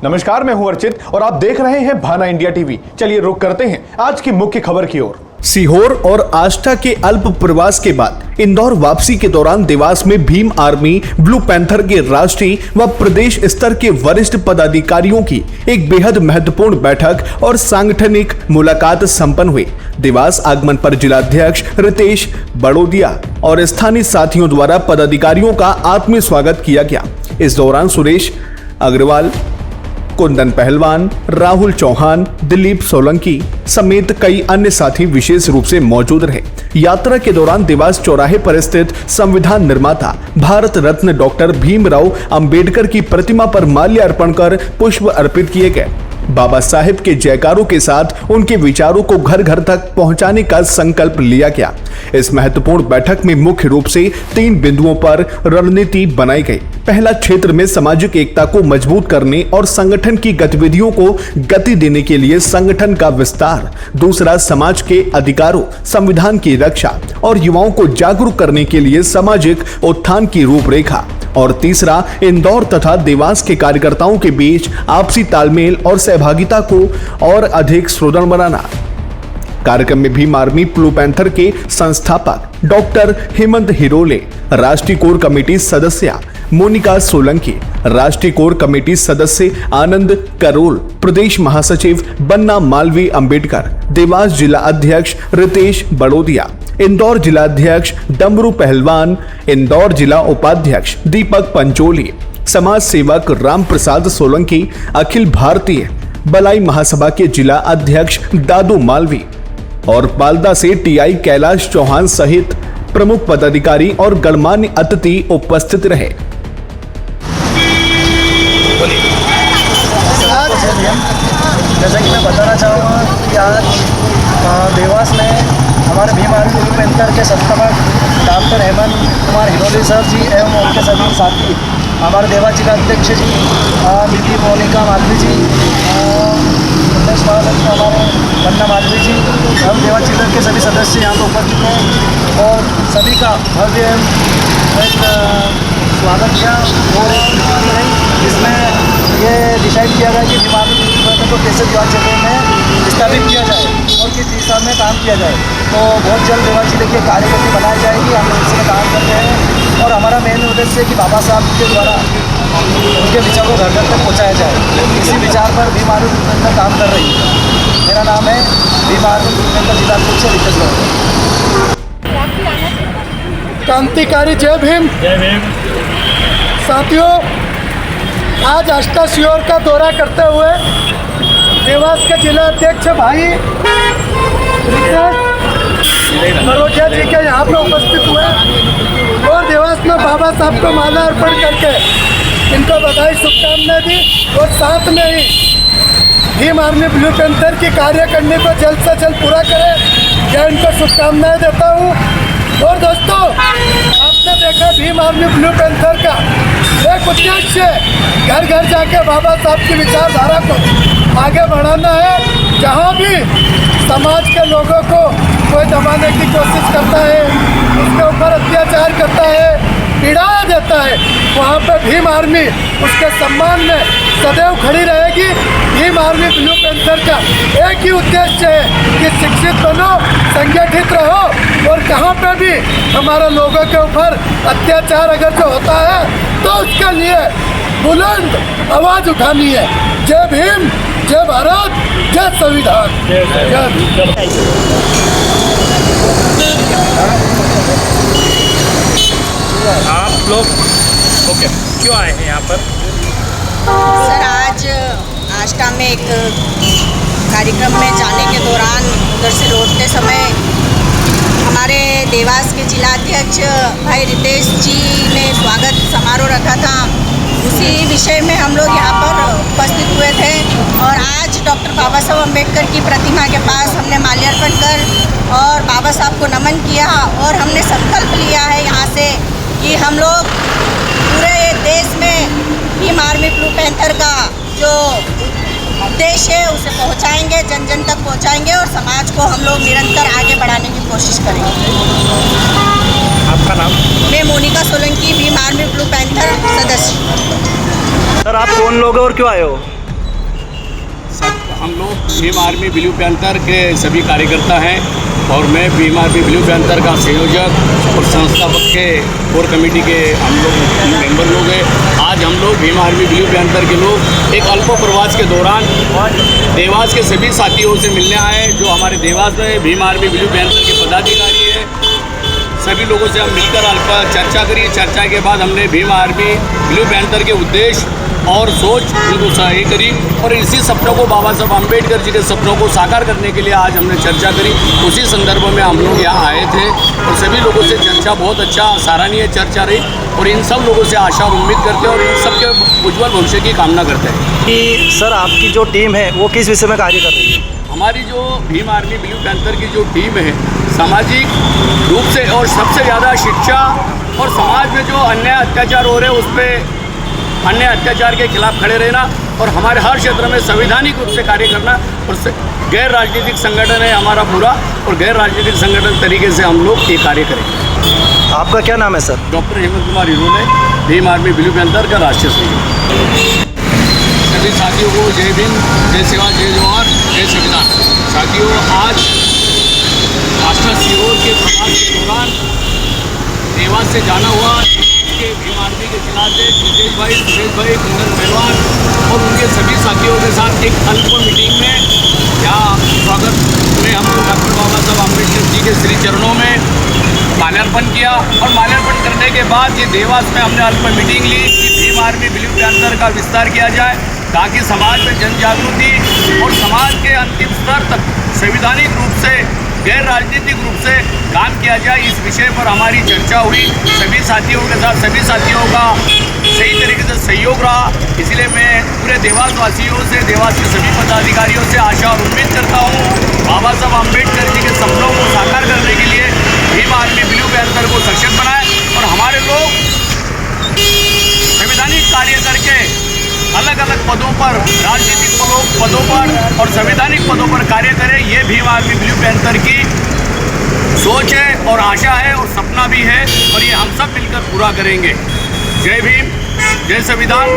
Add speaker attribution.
Speaker 1: नमस्कार, मैं हूं अर्चित और आप देख रहे हैं भाना इंडिया टीवी। चलिए रुक करते हैं आज की मुख्य खबर की ओर। सीहोर और आष्टा के अल्प प्रवास के बाद इंदौर वापसी के दौरान देवास में भीम आर्मी ब्लू पैंथर के राष्ट्रीय व प्रदेश स्तर के वरिष्ठ पदाधिकारियों की एक बेहद महत्वपूर्ण बैठक और सांगठनिक मुलाकात संपन्न हुई। देवास आगमन पर जिलाध्यक्ष रितेश बड़ोदिया और स्थानीय साथियों द्वारा पदाधिकारियों का आत्मीय स्वागत किया गया। इस दौरान सुरेश अग्रवाल, कुंदन पहलवान, राहुल चौहान, दिलीप सोलंकी समेत कई अन्य साथी विशेष रूप से मौजूद रहे। यात्रा के दौरान देवास चौराहे पर स्थित संविधान निर्माता भारत रत्न डॉक्टर भीमराव अंबेडकर की प्रतिमा पर माल्यार्पण कर पुष्प अर्पित किए गए। बाबा साहेब के जयकारों के साथ उनके विचारों को घर घर तक पहुंचाने का संकल्प लिया गया। इस महत्वपूर्ण बैठक में मुख्य रूप से 3 बिंदुओं पर रणनीति बनाई गई। पहला, क्षेत्र में सामाजिक एकता को मजबूत करने और संगठन की गतिविधियों को गति देने के लिए संगठन का विस्तार। दूसरा, समाज के अधिकारों, संविधान की रक्षा और युवाओं को जागरूक करने के लिए सामाजिक उत्थान की रूपरेखा। और तीसरा, इंदौर तथा देवास के कार्यकर्ताओं के बीच आपसी तालमेल और सहभागिता को और अधिक सुदृढ़ बनाना। कार्यक्रम में भीम आर्मी ब्लू पैंथर के संस्थापक डॉक्टर हेमंत हिरोले, राष्ट्रीय कोर कमेटी सदस्य मोनिका सोलंकी, राष्ट्रीय कोर कमेटी सदस्य आनंद करोल, प्रदेश महासचिव बन्ना मालवी अंबेडकर, देवास जिला अध्यक्ष रितेश बड़ोदिया, इंदौर जिला अध्यक्ष डमरू पहलवान, इंदौर जिला उपाध्यक्ष दीपक पंचोली, समाज सेवक राम प्रसाद सोलंकी, अखिल भारतीय बलाई महासभा के जिला अध्यक्ष दादू मालवी और बालदा से टीआई कैलाश चौहान सहित प्रमुख पदाधिकारी और गणमान्य अतिथि उपस्थित रहे।
Speaker 2: जैसा कि मैं बताना चाहूँगा कि आज देवास में हमारे भीम आर्मी ब्लू पैंथर के संस्थापक डॉक्टर हेमंत कुमार हिरोले सर जी एवं उनके सभी साथी, हमारे देवास जिला अध्यक्ष जी दीदी मोनिका मालवी जी, प्रदेश महासचिव हमारे बन्ना मालवी जी, हम देवास जिला के सभी सदस्य यहाँ पर उपस्थित हैं और सभी का भव्य एक स्वागत किया और एक मीटिंग रही जिसमें ये डिसाइड किया गया कि भीम आर्मी ब्लू पैंथर को कैसे देवास जिले में स्थापित किया जाए और किस दिशा में काम किया जाए। तो बहुत जल्द देवास जिले की कार्यकर्ता बनाई जाएगी। हम इसमें काम कर रहे हैं और हमारा मेन उद्देश्य है कि बाबा साहब के द्वारा उनके विचारों को घर घर तक पहुँचाया जाए। इसी विचार पर भीम आर्मी ब्लू पैंथर काम कर रही है। मेरा नाम है भीम आर्मी ब्लू पैंथर जिला अध्यक्ष रितेश बड़ोदिया।
Speaker 3: क्रांतिकारी जय भीम।
Speaker 4: जय भीम।
Speaker 3: साथियों, आज आष्टा सीहोर का दौरा करते हुए देवास के जिला अध्यक्ष भाई बड़ोदिया जी के यहाँ पे उपस्थित हुए और देवास में बाबा साहब को माला अर्पण करके इनको बधाई शुभकामनाएं दी और साथ में ही भीम आर्मी ब्लू पैंथर की कार्य करने को जल्द से जल्द पूरा करें, यह इनको शुभकामनाएं देता हूँ। और दोस्तों, आपने देखा भीम आर्मी ब्लू पैंथर का एक उद्देश्य घर घर जाके बाबा साहब की विचारधारा को आगे बढ़ाना है। जहाँ भी समाज के लोगों को कोई दबाने की कोशिश करता है, उसके ऊपर अत्याचार करता है, पीड़ा देता है, वहाँ पे भीम आर्मी उसके सम्मान में सदैव खड़ी रहेगी। भीम आर्मी ब्लू पैंथर का एक ही उद्देश्य है कि शिक्षित बनो, संगठित रहो और कहाँ पे भी हमारे लोगों के ऊपर अत्याचार अगर जो होता है तो उसके लिए बुलंद आवाज़ उठानी है। जय भीम, जय भारत, जय संविधान। जय भीम।
Speaker 4: आप लोग ओके क्यों आए हैं यहाँ पर?
Speaker 5: सर, आज आष्टा में एक कार्यक्रम में जाने के दौरान उधर से लौटते समय हमारे देवास के जिलाध्यक्ष भाई रितेश जी ने स्वागत समारोह रखा था। उसी विषय में हम लोग यहाँ पर उपस्थित हुए थे और आज डॉक्टर बाबा साहब अम्बेडकर की प्रतिमा के पास हमने माल्यार्पण कर और बाबा साहब को नमन किया और हमने संकल्प लिया है यहाँ से कि हम लोग पूरे देश में भीम आर्मी ब्लू पैंथर का जो उद्देश्य है उसे पहुँचाएंगे, जन जन तक पहुँचाएंगे और समाज को हम लोग निरंतर आगे बढ़ाने की कोशिश करेंगे।
Speaker 4: आपका नाम?
Speaker 5: मैं Monika Solanki, Bhim army blue Panther सदस्य।
Speaker 2: सर, आप कौन लोग हैं और क्यों आए हो?
Speaker 6: हम लोग भीम आर्मी ब्लू पैंथर के सभी कार्यकर्ता हैं और मैं भीम आर्मी ब्लू पैंथर का संयोजक और संस्थापक के कोर कमेटी के हम लोग मेंबर लोग हैं। आज हम लोग भीम आर्मी ब्लू पैंथर के लोग एक अल्प प्रवास के दौरान देवास के सभी साथियों से मिलने आए जो हमारे देवास में भीम आर्मी ब्लू पैंथर के पदाधिकारी हैं। सभी लोगों से हम मिलकर अल्प चर्चा करी। चर्चा के बाद हमने भीम आर्मी ब्लू पैंथर के उद्देश्य और सोच उनको सही करी और इसी सपनों को बाबा साहब अम्बेडकर जी के सपनों को साकार करने के लिए आज हमने चर्चा करी। उसी संदर्भ में हम लोग यहाँ आए थे और सभी लोगों से चर्चा बहुत अच्छा सराहनीय चर्चा रही और इन सब लोगों से आशा और उम्मीद करते हैं और इन सब के उज्ज्वल भविष्य की कामना करते हैं।
Speaker 2: कि सर आपकी जो टीम है वो किस विषय में कार्य कर रही है?
Speaker 6: हमारी जो भीम आर्मी ब्लू पैंथर की जो टीम है सामाजिक रूप से और सबसे ज़्यादा शिक्षा और समाज में जो अन्याय अत्याचार हो रहे हैं उस पर अन्य अत्याचार के खिलाफ खड़े रहना और हमारे हर क्षेत्र में संवैधानिक रूप से कार्य करना और गैर राजनीतिक संगठन है हमारा पूरा और गैर राजनीतिक संगठन तरीके से हम लोग ये कार्य करेंगे।
Speaker 2: आपका क्या नाम है sir?
Speaker 6: Doctor Hemant Kumar Hirole, Bhim army blue panther का राष्ट्रीय सहयोगी। सभी साथियों को जय भीम, जय सेवा, जय जवाहर, जय संविधान। साथियों, आज आस्था सीहोर के प्रवास के दौरान देवास से जाना हुआ के भीम आर्मी के जिलाध्यक्ष विजेश भाई, सुरेश भाई, कुंदन पहलवान और उनके सभी साथियों के साथ एक अल्प मीटिंग में यहाँ स्वागत में हम लोग डॉक्टर बाबा साहब अम्बेडकर जी के श्री चरणों में माल्यार्पण किया और माल्यार्पण करने के बाद ये देवास में हमने अल्प मीटिंग ली कि भीम आर्मी ब्लू पैंथर का विस्तार किया जाए ताकि समाज में जन जागृति और समाज के अंतिम स्तर तक संवैधानिक रूप से गैर राजनीतिक रूप से काम किया जाए। इस विषय पर हमारी चर्चा हुई सभी साथियों के साथ। सभी साथियों का सही तरीके से सहयोग रहा, इसलिए मैं पूरे देवास वासियों से, देवास के सभी पदाधिकारियों से आशा और उम्मीद करता हूँ बाबा साहब अम्बेडकर जी के सपनों को साकार करने के लिए भीम आर्मी ब्लू पैंथर को सशक्त बनाए और हमारे लोग संवैधानिक कार्य करके अलग अलग पदों पर, राजनीतिक पदों पर और संवैधानिक पदों पर कार्य करें। ये भीम आर्मी ब्लू पैंथर की सोच है और आशा है और सपना भी है और ये हम सब मिलकर पूरा करेंगे। जय भीम, जय संविधान।